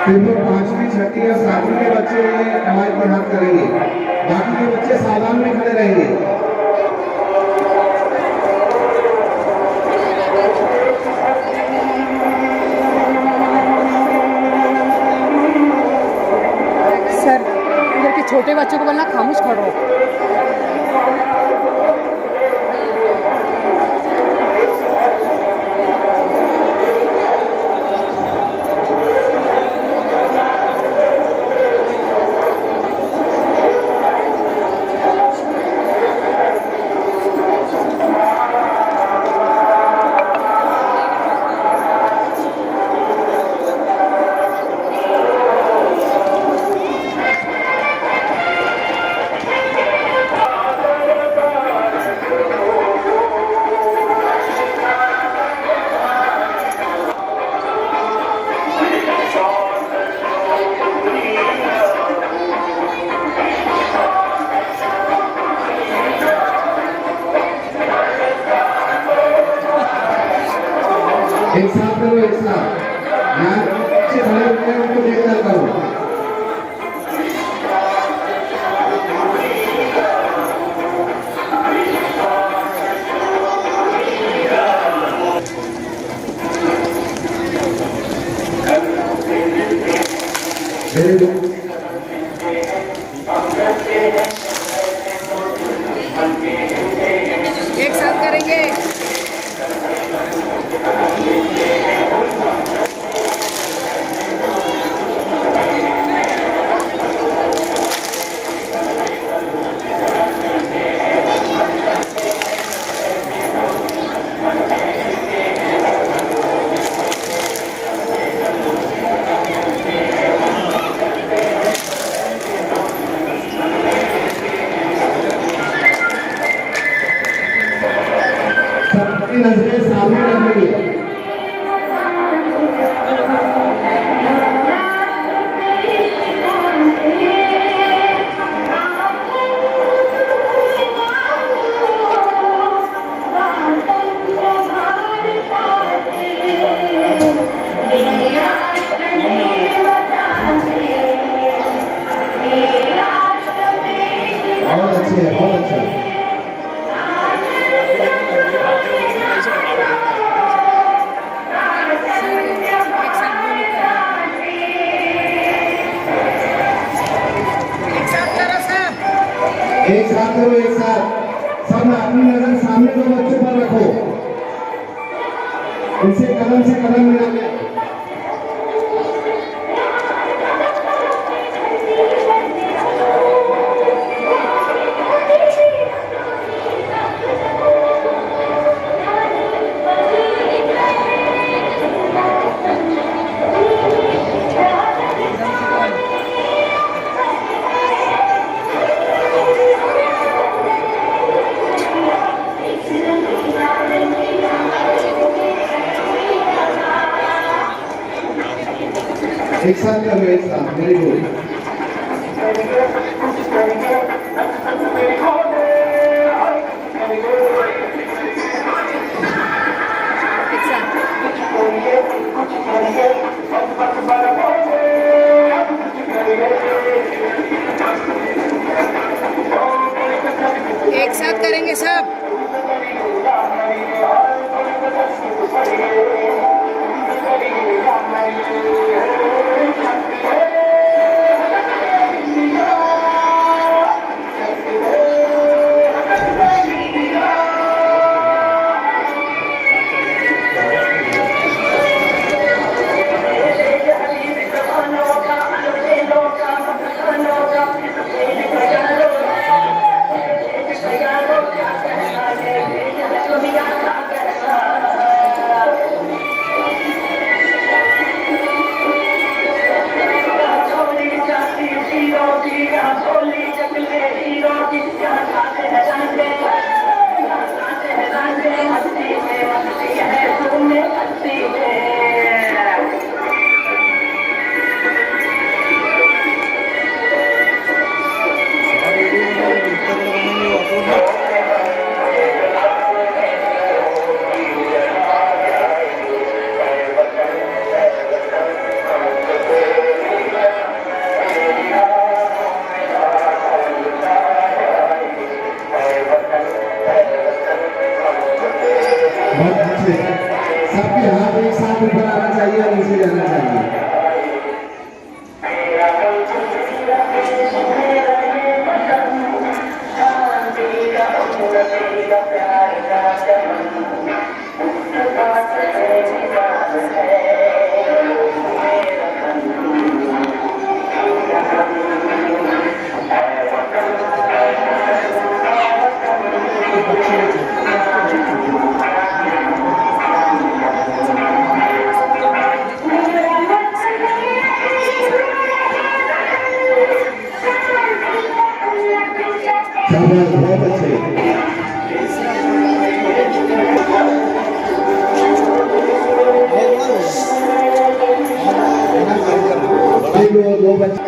सिर्फ पांचवी छठी या सातवीं के बच्चे ये कवायद में हाथ करेंगे, बाकी के बच्चे सावधान में खड़े रहेंगे। सर इधर के छोटे बच्चों को बोलना खामोश खड़ो। एक साथ करो, एक साथ यहाँ बच्चे खड़े होते हैं उनको देखकर करो। Very good. एक साथ करेंगे। सबकी नजरें सामने रखेंगे। बहुत अच्छे है, बहुत अच्छा है। एक साथ करो, एक साथ सब अपनी नजर सामने दो बच्चों पर रखो, उनसे कदम से कदम मिला के। एक साथ करो, एक साथ। Very good. एक साथ करेंगे सब। चाहिए और नीचे जाना चाहिए। शाबाश, बहुत अच्छे। दो बच्चे